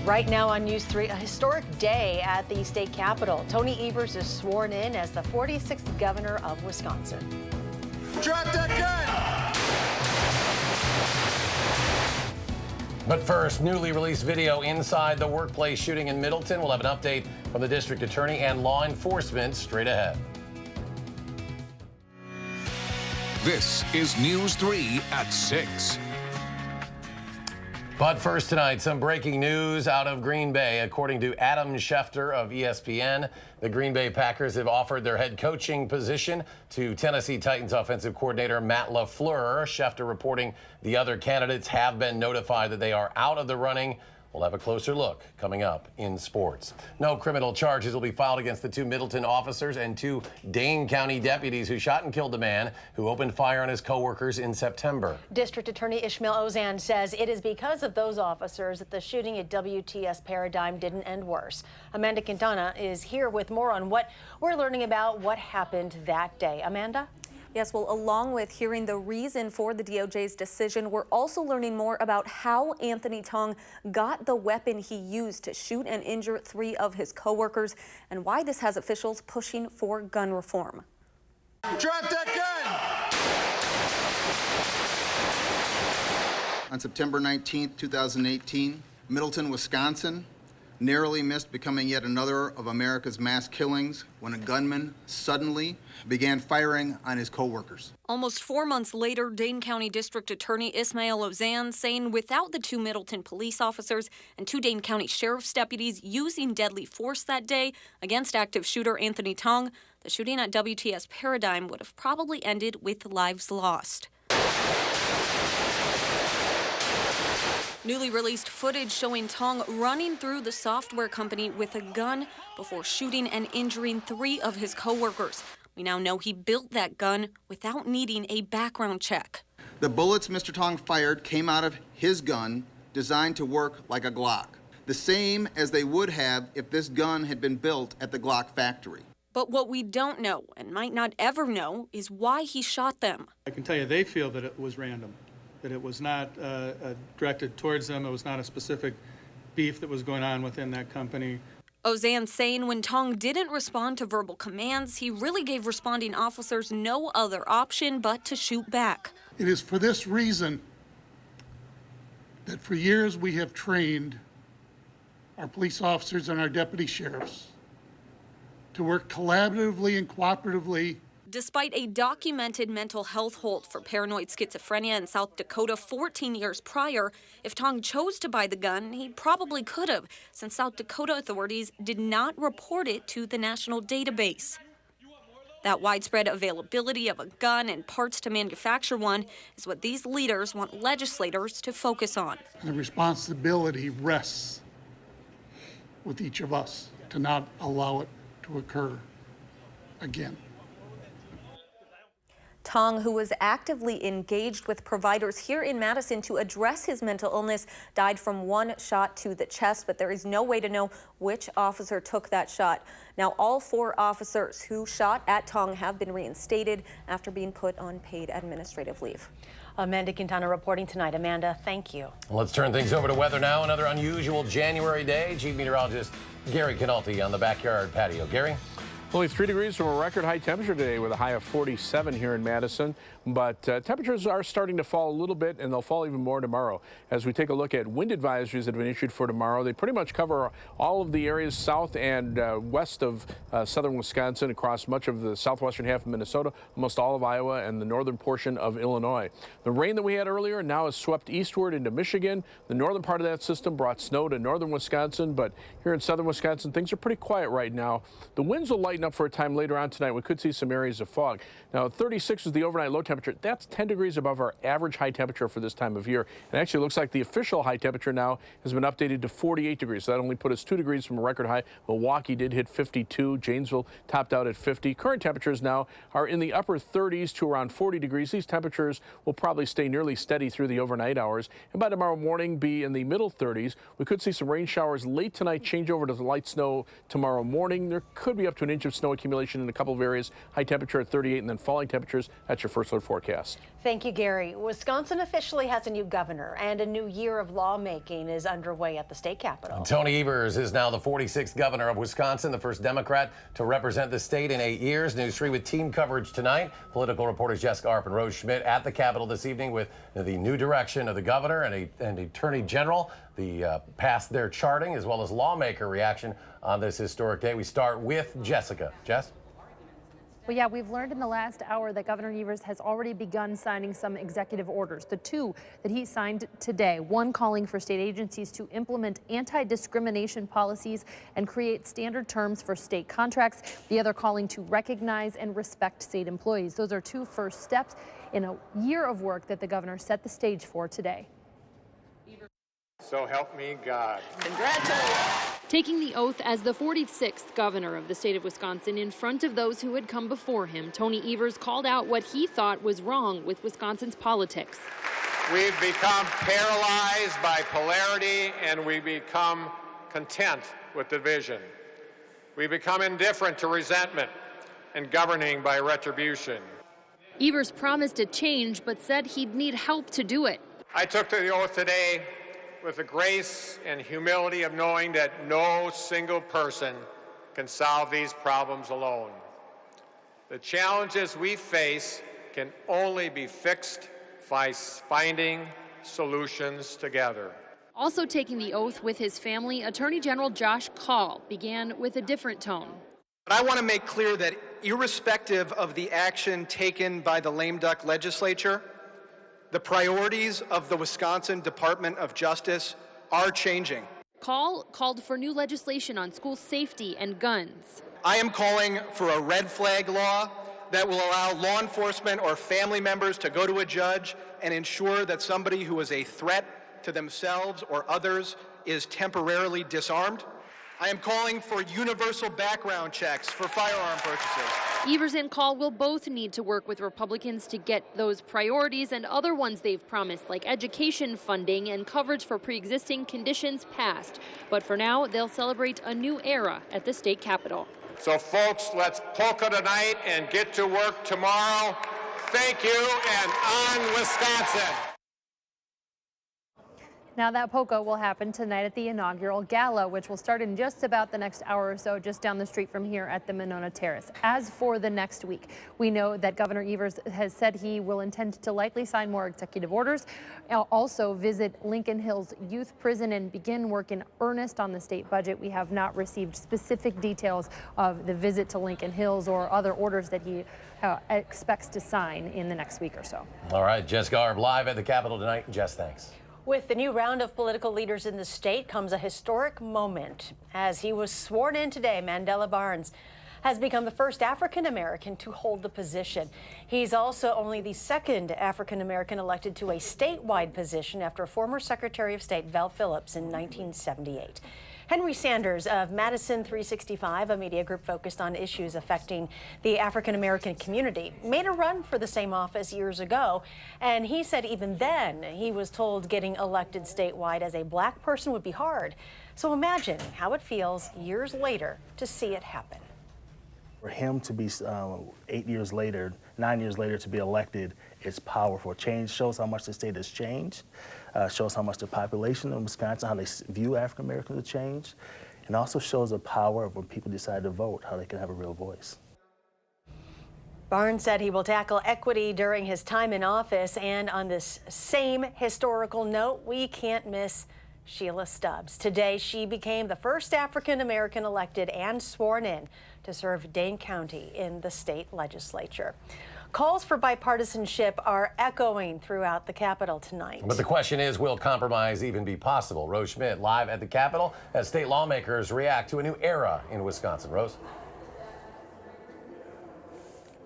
Right now on News 3, a historic day at the state capitol. Tony Evers is sworn in as the 46th governor of Wisconsin. Drop that gun! But first, newly released video inside the workplace shooting in Middleton. We'll have an update from the district attorney and law enforcement straight ahead. This is News 3 at 6. But first tonight, some breaking news out of Green Bay. According to Adam Schefter of ESPN, the Green Bay Packers have offered their head coaching position to Tennessee Titans offensive coordinator Matt LaFleur. Schefter reporting the other candidates have been notified that they are out of the running. We'll have a closer look coming up in sports. No criminal charges will be filed against the two Middleton officers and two Dane County deputies who shot and killed a man who opened fire on his coworkers in September. District Attorney Ishmael Ozan says it is because of those officers that the shooting at WTS Paradigm didn't end worse. Amanda Quintana is here with more on what we're learning about what happened that day. Amanda? Yes, well, along with hearing the reason for the DOJ's decision, we're also learning more about how Anthony Tong got the weapon he used to shoot and injure 3 of his coworkers and why this has officials pushing for gun reform. Drop that gun! On September 19th, 2018, Middleton, Wisconsin, narrowly missed becoming yet another of America's mass killings when a gunman suddenly began firing on his coworkers. Almost 4 months later, Dane County District Attorney Ishmael Ozan saying without the 2 Middleton police officers and 2 Dane County Sheriff's deputies using deadly force that day against active shooter Anthony Tong, the shooting at WTS Paradigm would have probably ended with lives lost. Newly released footage showing Tong running through the software company with a gun before shooting and injuring 3 of his coworkers. We now know he built that gun without needing a background check. The bullets Mr. Tong fired came out of his gun, designed to work like a Glock, the same as they would have if this gun had been built at the Glock factory. But what we don't know, and might not ever know, is why he shot them. I can tell you they feel that it was random, that it was not directed towards them. It was not a specific beef that was going on within that company. Ozan saying when Tong didn't respond to verbal commands, he really gave responding officers no other option but to shoot back. It is for this reason that for years we have trained our police officers and our deputy sheriffs to work collaboratively and cooperatively. Despite a documented mental health hold for paranoid schizophrenia in South Dakota 14 years prior, if Tong chose to buy the gun, he probably could have, since South Dakota authorities did not report it to the national database. That widespread availability of a gun and parts to manufacture one is what these leaders want legislators to focus on. The responsibility rests with each of us to not allow it to occur again. Tong, who was actively engaged with providers here in Madison to address his mental illness, died from 1 shot to the chest, but there is no way to know which officer took that shot. Now, all 4 officers who shot at Tong have been reinstated after being put on paid administrative leave. Amanda Quintana reporting tonight. Amanda, thank you. Let's turn things over to weather now. Another unusual January day. Chief Meteorologist Gary Canalti on the backyard patio. Gary? Only 3 degrees from a record high temperature today with a high of 47 here in Madison. But temperatures are starting to fall a little bit, and they'll fall even more tomorrow. As we take a look at wind advisories that have been issued for tomorrow, they pretty much cover all of the areas south and west of southern Wisconsin, across much of the southwestern half of Minnesota, almost all of Iowa, and the northern portion of Illinois. The rain that we had earlier now has swept eastward into Michigan. The northern part of that system brought snow to northern Wisconsin, but here in southern Wisconsin, things are pretty quiet right now. The winds will lighten up for a time later on tonight. We could see some areas of fog. Now, 36 is the overnight low temperature. That's 10 degrees above our average high temperature for this time of year. And actually looks like the official high temperature now has been updated to 48 degrees. So that only put us 2 degrees from a record high. Milwaukee did hit 52. Janesville topped out at 50. Current temperatures now are in the upper 30s to around 40 degrees. These temperatures will probably stay nearly steady through the overnight hours. And by tomorrow morning, be in the middle 30s. We could see some rain showers late tonight, change over to the light snow tomorrow morning. There could be up to an inch of snow accumulation in a couple of areas. High temperature at 38 and then falling temperatures. That's your first look forecast. Thank you, Gary. Wisconsin officially has a new governor, and a new year of lawmaking is underway at the state capitol. Tony Evers is now the 46th governor of Wisconsin, the first Democrat to represent the state in 8 years. News 3 with team coverage tonight. Political reporters Jessica Arp and Rose Schmidt at the Capitol this evening with the new direction of the governor and Attorney General, the past their charting, as well as lawmaker reaction on this historic day. We start with Jessica. Jess? Well, yeah, we've learned in the last hour that Governor Evers has already begun signing some executive orders. The two that he signed today, one calling for state agencies to implement anti-discrimination policies and create standard terms for state contracts. The other calling to recognize and respect state employees. Those are two first steps in a year of work that the governor set the stage for today. So help me God. Congratulations. Taking the oath as the 46th governor of the state of Wisconsin in front of those who had come before him, Tony Evers called out what he thought was wrong with Wisconsin's politics. We've become paralyzed by polarity, and we become content with division. We become indifferent to resentment and governing by retribution. Evers promised a change, but said he'd need help to do it. I took the oath today with the grace and humility of knowing that no single person can solve these problems alone. The challenges we face can only be fixed by finding solutions together. Also taking the oath with his family, Attorney General Josh Kaul began with a different tone. But I want to make clear that irrespective of the action taken by the lame duck legislature, the priorities of the Wisconsin Department of Justice are changing. Kaul called for new legislation on school safety and guns. I am calling for a red flag law that will allow law enforcement or family members to go to a judge and ensure that somebody who is a threat to themselves or others is temporarily disarmed. I am calling for universal background checks for firearm purchases. Evers and Kaul will both need to work with Republicans to get those priorities and other ones they've promised, like education funding and coverage for pre-existing conditions passed. But for now, they'll celebrate a new era at the state capitol. So folks, let's polka tonight and get to work tomorrow. Thank you, and on Wisconsin. Now that polka will happen tonight at the inaugural gala, which will start in just about the next hour or so, just down the street from here at the Monona Terrace. As for the next week, we know that Governor Evers has said he will intend to likely sign more executive orders, also visit Lincoln Hills Youth Prison and begin work in earnest on the state budget. We have not received specific details of the visit to Lincoln Hills or other orders that he expects to sign in the next week or so. All right, Jessica Arp live at the Capitol tonight. Jess, thanks. With the new round of political leaders in the state comes a historic moment. As he was sworn in today, Mandela Barnes has become the first African-American to hold the position. He's also only the second African-American elected to a statewide position after former Secretary of State Val Phillips in 1978. Henry Sanders of Madison 365, a media group focused on issues affecting the African-American community, made a run for the same office years ago. And he said even then he was told getting elected statewide as a black person would be hard. So imagine how it feels years later to see it happen. For him to be 8 years later, 9 years later to be elected, it's powerful. Change shows how much the state has changed, shows how much the population in Wisconsin, how they view African Americans have changed, and also shows the power of when people decide to vote, how they can have a real voice. Barnes said he will tackle equity during his time in office, and on this same historical note, we can't miss Sheila Stubbs. Today, she became the first African-American elected and sworn in to serve Dane County in the state legislature. Calls for bipartisanship are echoing throughout the Capitol tonight. But the question is, will compromise even be possible? Rose Schmidt live at the Capitol as state lawmakers react to a new era in Wisconsin. Rose?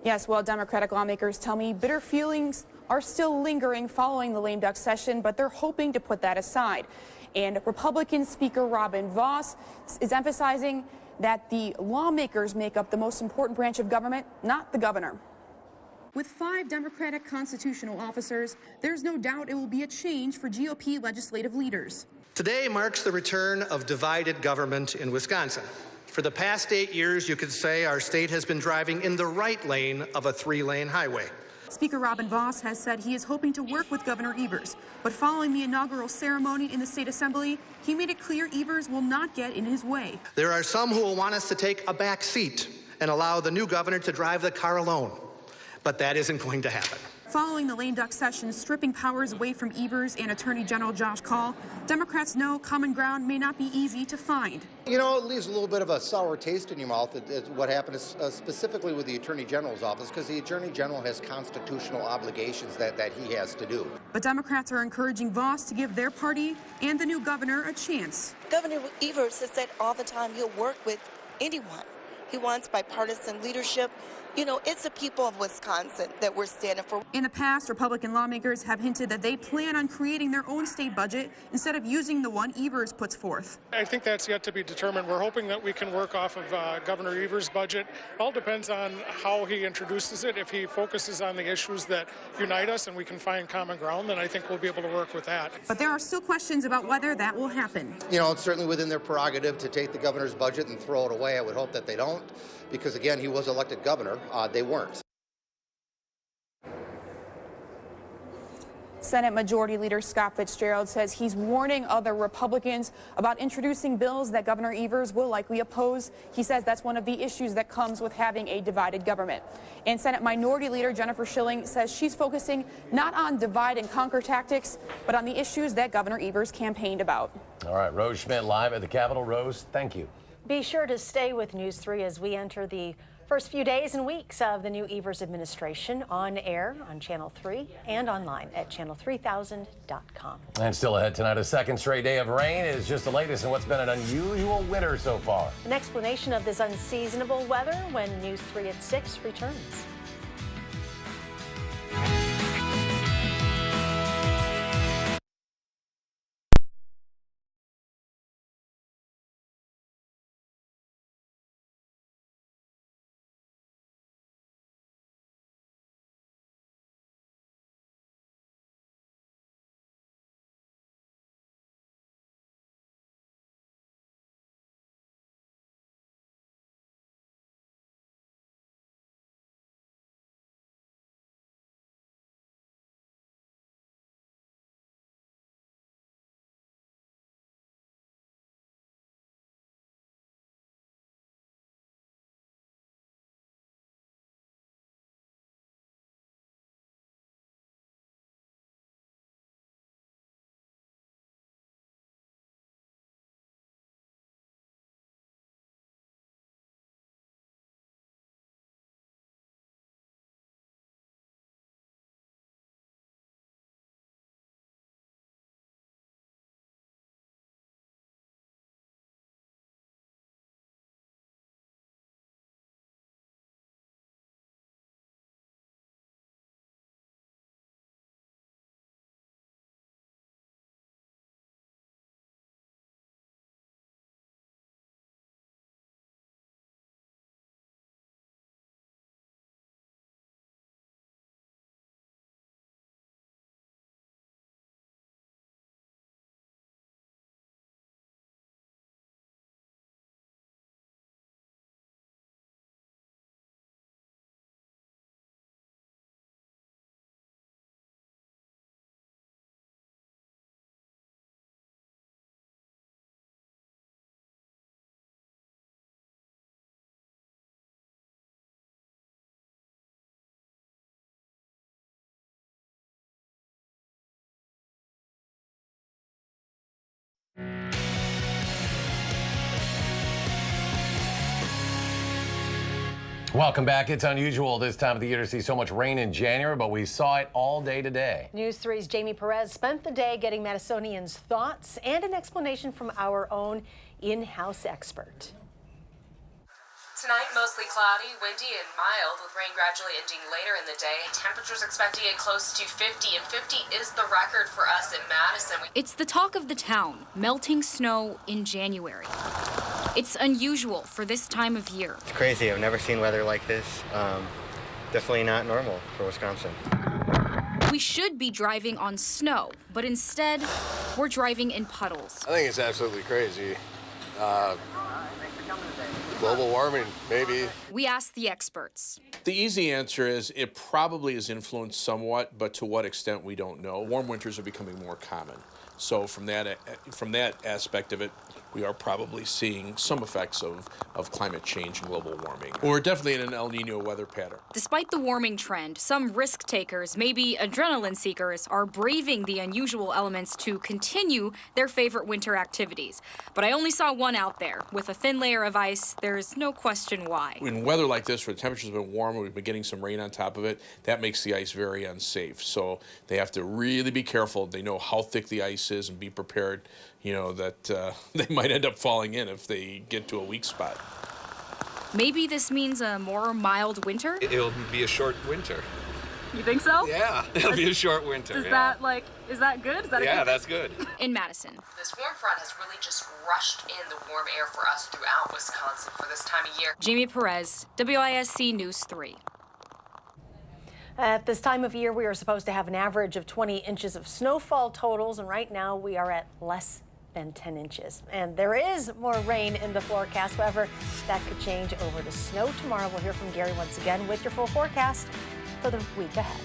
Yes, well, Democratic lawmakers tell me bitter feelings are still lingering following the lame duck session, but they're hoping to put that aside. And Republican Speaker Robin Vos is emphasizing that the lawmakers make up the most important branch of government, not the governor. With 5 Democratic constitutional officers, there's no doubt it will be a change for GOP legislative leaders. Today marks the return of divided government in Wisconsin. For the past 8 years, you could say our state has been driving in the right lane of a 3-lane highway. Speaker Robin Vos has said he is hoping to work with Governor Evers, but following the inaugural ceremony in the State Assembly, he made it clear Evers will not get in his way. There are some who will want us to take a back seat and allow the new governor to drive the car alone, but that isn't going to happen. Following the lame duck session stripping powers away from Evers and Attorney General Josh Kaul, Democrats know common ground may not be easy to find. You know, it leaves a little bit of a sour taste in your mouth what happened specifically with the Attorney General's office, because the Attorney General has constitutional obligations that he has to do. But Democrats are encouraging Vos to give their party and the new governor a chance. Governor Evers has said all the time he'll work with anyone. He wants bipartisan leadership. You know, it's the people of Wisconsin that we're standing for. In the past, Republican lawmakers have hinted that they plan on creating their own state budget instead of using the one Evers puts forth. I think that's yet to be determined. We're hoping that we can work off of Governor Evers' budget. It all depends on how he introduces it. If he focuses on the issues that unite us and we can find common ground, then I think we'll be able to work with that. But there are still questions about whether that will happen. You know, it's certainly within their prerogative to take the governor's budget and throw it away. I would hope that they don't, because again, he was elected governor. They weren't. Senate Majority Leader Scott Fitzgerald says he's warning other Republicans about introducing bills that Governor Evers will likely oppose. He says that's one of the issues that comes with having a divided government. And Senate Minority Leader Jennifer Schilling says she's focusing not on divide and conquer tactics, but on the issues that Governor Evers campaigned about. All right, Rose Schmidt live at the Capitol. Rose, thank you. Be sure to stay with News 3 as we enter the first few days and weeks of the new Evers administration, on air on Channel 3 and online at channel3000.com. And still ahead tonight, a second straight day of rain is just the latest in what's been an unusual winter so far. An explanation of this unseasonable weather when News 3 at 6 returns. Welcome back. It's unusual this time of the year to see so much rain in January, but we saw it all day today. News 3's Jamie Perez spent the day getting Madisonians' thoughts and an explanation from our own in-house expert. Tonight, mostly cloudy, windy, and mild, with rain gradually ending later in the day. Temperatures expected to get close to 50, and 50 is the record for us in Madison. It's the talk of the town, melting snow in January. It's unusual for this time of year. It's crazy. I've never seen weather like this. Definitely not normal for Wisconsin. We should be driving on snow, but instead, we're driving in puddles. I think it's absolutely crazy. Global warming, maybe. We asked the experts. The easy answer is it probably is influenced somewhat, but to what extent we don't know. Warm winters are becoming more common. So from that aspect of it, we are probably seeing some effects of climate change and global warming. We're definitely in an El Nino weather pattern. Despite the warming trend, some risk takers, maybe adrenaline seekers, are braving the unusual elements to continue their favorite winter activities. But I only saw one out there. With a thin layer of ice, there's no question why. In weather like this, where the temperature's been warm and we've been getting some rain on top of it, that makes the ice very unsafe. So they have to really be careful. They know how thick the ice is and be prepared, you know, that they might end up falling in if they get to a weak spot. Maybe this means a more mild winter? It'll be a short winter. You think so? Yeah, it'll be a short winter. Is that good? Is that yeah, that's good. In Madison. This warm front has really just rushed in the warm air for us throughout Wisconsin for this time of year. Jamie Perez, WISC News 3. At this time of year, we are supposed to have an average of 20 inches of snowfall totals, and right now we are at less than 10 inches. And there is more rain in the forecast. However, that could change over to snow tomorrow. We'll hear from Gary once again with your full forecast for the week ahead.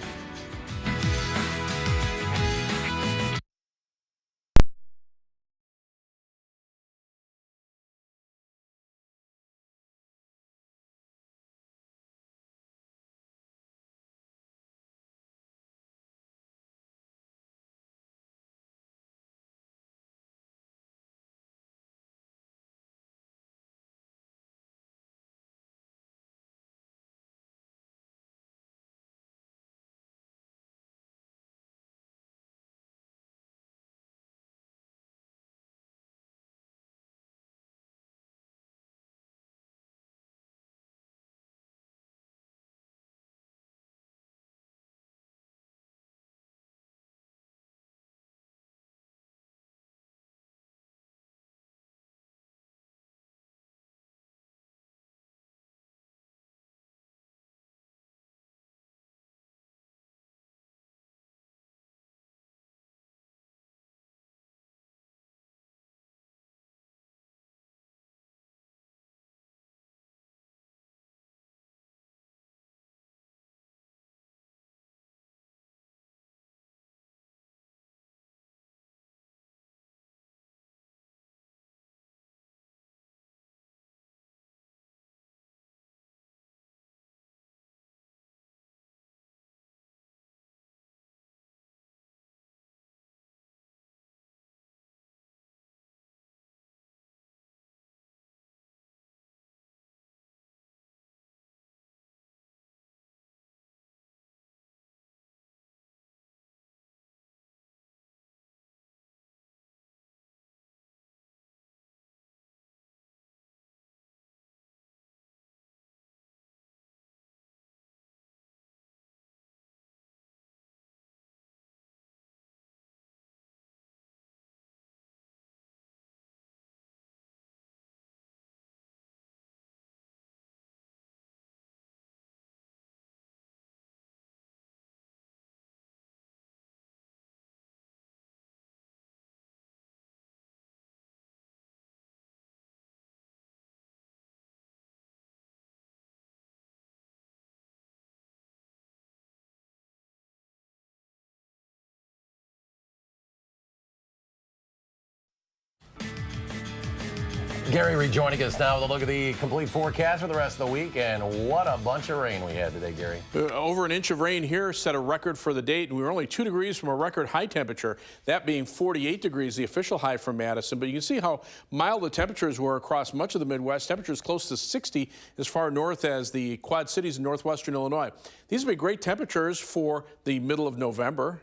Gary rejoining us now with a look at the complete forecast for the rest of the week. And what a bunch of rain we had today, Gary. Over an inch of rain here set a record for the date. We were only 2 degrees from a record high temperature, that being 48 degrees, the official high for Madison. But you can see how mild the temperatures were across much of the Midwest. Temperatures close to 60 as far north as the Quad Cities in northwestern Illinois. These would be great temperatures for the middle of November.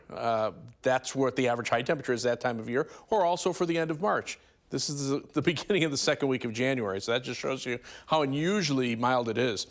That's what the average high temperature is that time of year, or also for the end of March. This is the beginning of the second week of January, so that just shows you how unusually mild it is.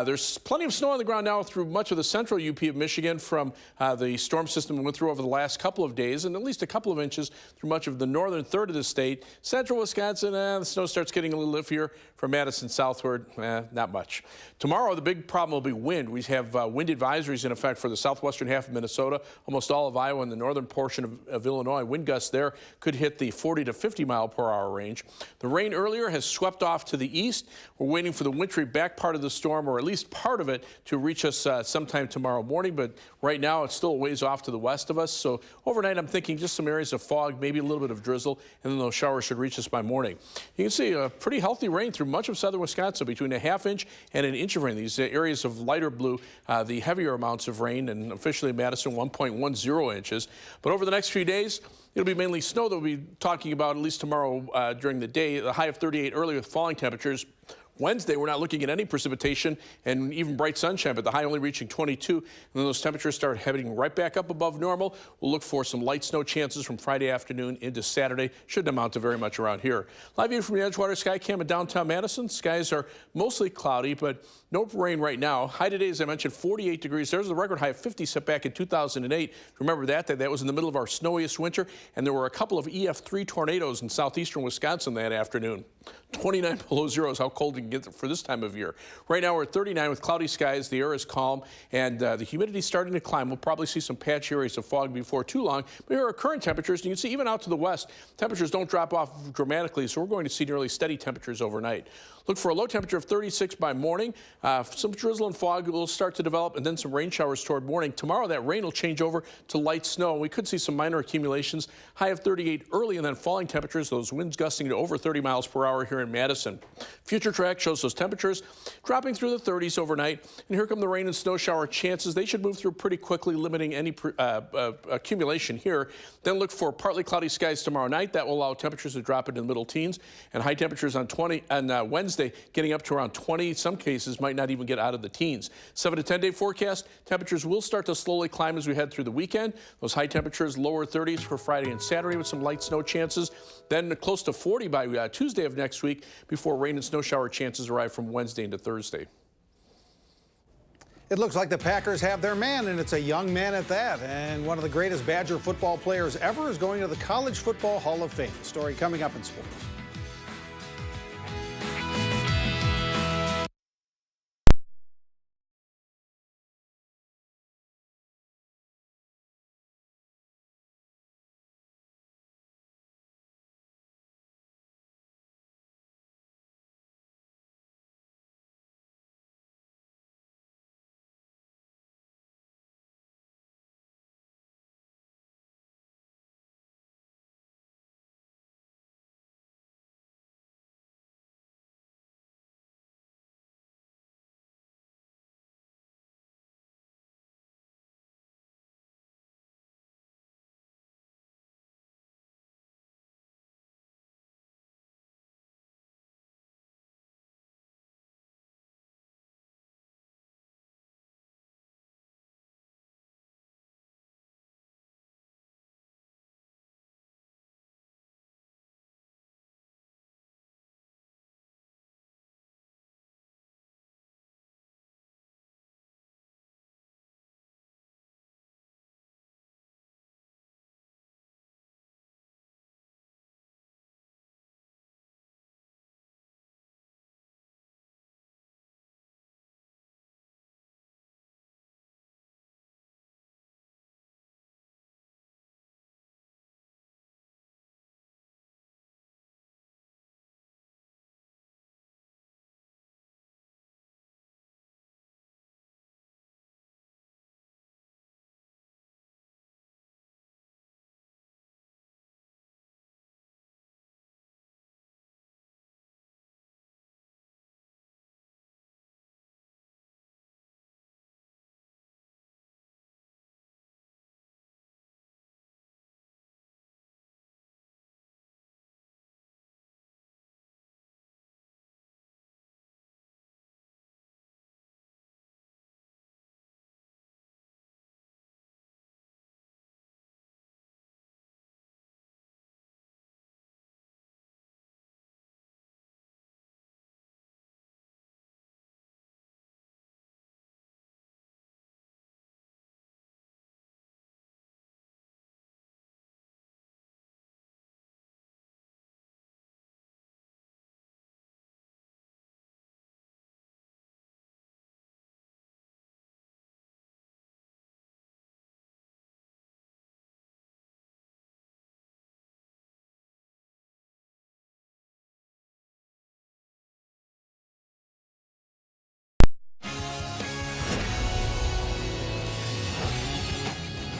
There's plenty of snow on the ground now through much of the central UP of Michigan from the storm system we went through over the last couple of days, and at least a couple of inches through much of the northern third of the state. Central Wisconsin, the snow starts getting a little iffier. From Madison southward, not much. Tomorrow, the big problem will be wind. We have wind advisories in effect for the southwestern half of Minnesota, almost all of Iowa, and the northern portion of Illinois. Wind gusts there could hit the 40 to 50 mile per per hour range. The rain earlier has swept off to the east. We're waiting for the wintry back part of the storm, or at least part of it, to reach us sometime tomorrow morning. But right now, it's still a ways off to the west of us. So overnight, I'm thinking just some areas of fog, maybe a little bit of drizzle, and then those showers should reach us by morning. You can see a pretty healthy rain through much of southern Wisconsin, between a ½ inch and an inch of rain. These areas of lighter blue, the heavier amounts of rain, and officially Madison 1.10 inches. But over the next few days, it'll be mainly snow that we'll be talking about, at least tomorrow during the day. The high of 38 early with falling temperatures. Wednesday, we're not looking at any precipitation and even bright sunshine, but the high only reaching 22. And then those temperatures start heading right back up above normal. We'll look for some light snow chances from Friday afternoon into Saturday. Shouldn't amount to very much around here. Live view from the Edgewater Sky Cam in downtown Madison. Skies are mostly cloudy, but no rain right now. High today, as I mentioned, 48 degrees. There's the record high of 50 set back in 2008. Remember that was in the middle of our snowiest winter, and there were a couple of EF3 tornadoes in southeastern Wisconsin that afternoon. 29 below zero is how cold it can get for this time of year. Right now we're at 39 with cloudy skies. The air is calm, and the humidity is starting to climb. We'll probably see some patchy areas of fog before too long. But here are current temperatures, and you can see even out to the west, temperatures don't drop off dramatically, so we're going to see nearly steady temperatures overnight. Look for a low temperature of 36 by morning. Some drizzle and fog will start to develop, and then some rain showers toward morning. Tomorrow, that rain will change over to light snow. We could see some minor accumulations. High of 38 early, and then falling temperatures, those winds gusting to over 30 miles per hour here in Madison. Future track shows those temperatures dropping through the 30s overnight. And here come the rain and snow shower chances. They should move through pretty quickly, limiting any accumulation here. Then look for partly cloudy skies tomorrow night. That will allow temperatures to drop into the middle teens, and high temperatures on Wednesday getting up to around 20. Some cases might not even get out of the teens. 7 to 10 day forecast. Temperatures will start to slowly climb as we head through the weekend. Those high temperatures, lower 30s for Friday and Saturday with some light snow chances. Then close to 40 by Tuesday of next week before rain and snow shower chances arrive from Wednesday into Thursday. It looks like the Packers have their man, and it's a young man at that. And one of the greatest Badger football players ever is going to the College Football Hall of Fame. Story coming up in sports.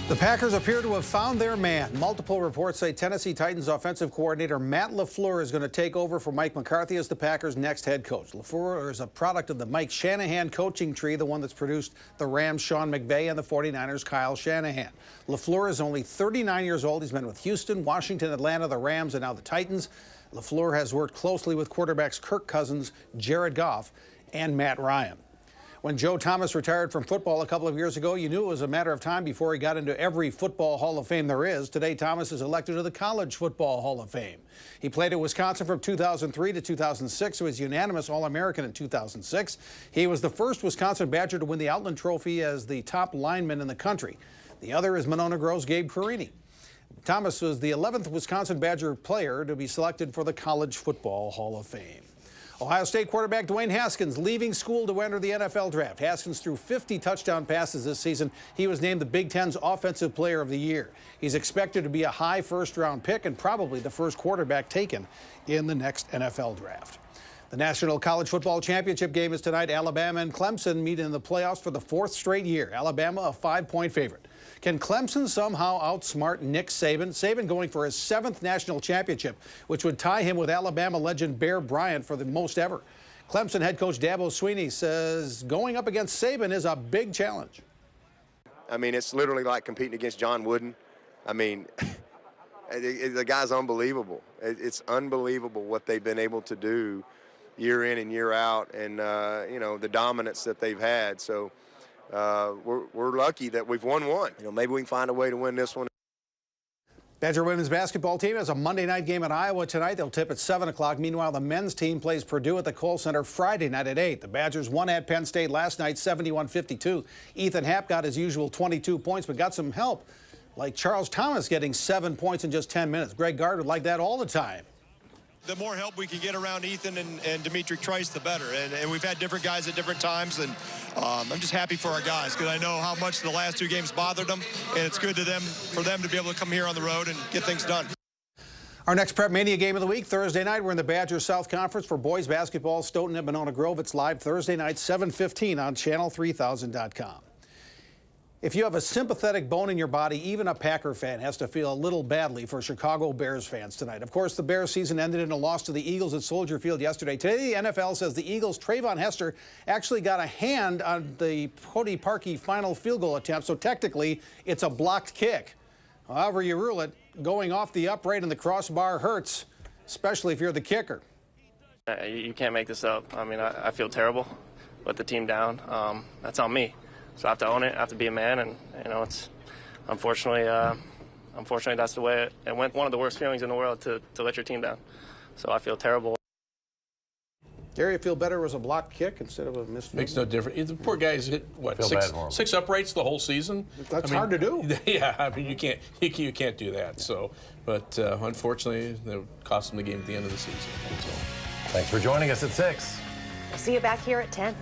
The Packers appear to have found their man. Multiple reports say Tennessee Titans offensive coordinator Matt LaFleur is going to take over for Mike McCarthy as the Packers' next head coach. LaFleur is a product of the Mike Shanahan coaching tree, the one that's produced the Rams' Sean McVay and the 49ers' Kyle Shanahan. LaFleur is only 39 years old. He's been with Houston, Washington, Atlanta, the Rams, and now the Titans. LaFleur has worked closely with quarterbacks Kirk Cousins, Jared Goff, and Matt Ryan. When Joe Thomas retired from football a couple of years ago, you knew it was a matter of time before he got into every football Hall of Fame there is. Today, Thomas is elected to the College Football Hall of Fame. He played at Wisconsin from 2003 to 2006. He was unanimous All-American in 2006. He was the first Wisconsin Badger to win the Outland Trophy as the top lineman in the country. The other is Monona Grove's Gabe Carini. Thomas was the 11th Wisconsin Badger player to be selected for the College Football Hall of Fame. Ohio State quarterback Dwayne Haskins leaving school to enter the NFL draft. Haskins threw 50 touchdown passes this season. He was named the Big Ten's Offensive Player of the Year. He's expected to be a high first-round pick and probably the first quarterback taken in the next NFL draft. The National College Football Championship game is tonight. Alabama and Clemson meet in the playoffs for the 4th straight year. Alabama a 5-point favorite. Can Clemson somehow outsmart Nick Saban? Saban going for his 7th national championship, which would tie him with Alabama legend Bear Bryant for the most ever. Clemson head coach Dabo Swinney says going up against Saban is a big challenge. I mean, it's literally like competing against John Wooden. I mean, the guy's unbelievable. It's unbelievable what they've been able to do year in and year out, and you know, the dominance that they've had. So we're lucky that we've won one. You know, maybe we can find a way to win this one. Badger women's basketball team has a Monday night game at Iowa tonight. They'll tip at 7 o'clock. Meanwhile, the men's team plays Purdue at the Kohl Center Friday night at 8. The Badgers won at Penn State last night, 71-52. Ethan Happ got his usual 22 points, but got some help, like Charles Thomas getting 7 points in just 10 minutes. Greg Gard would like that all the time. The more help we can get around Ethan and Dimitri Trice, the better. And we've had different guys at different times, and I'm just happy for our guys because I know how much the last 2 games bothered them, and it's good for them to be able to come here on the road and get things done. Our next Prep Mania game of the week, Thursday night, we're in the Badgers South Conference for boys basketball, Stoughton at Monona Grove. It's live Thursday night, 7:15 on channel3000.com. If you have a sympathetic bone in your body, even a Packer fan has to feel a little badly for Chicago Bears fans tonight. Of course, the Bears season ended in a loss to the Eagles at Soldier Field yesterday. Today, the NFL says the Eagles' Trayvon Hester actually got a hand on the Cody Parkey final field goal attempt, so technically it's a blocked kick. However you rule it, going off the upright and the crossbar hurts, especially if you're the kicker. You can't make this up. I mean, I feel terrible. Let the team down. That's on me. So I have to own it. I have to be a man, and you know, it's unfortunately that's the way it went. One of the worst feelings in the world to let your team down. So I feel terrible. Gary, you feel better was a blocked kick instead of a missed? Makes no difference. The poor guy's hit what, six uprights the whole season. That's hard to do. Yeah, I mean you can't do that. So, but unfortunately, it cost him the game at the end of the season. So. Thanks for joining us at 6. We'll see you back here at 10.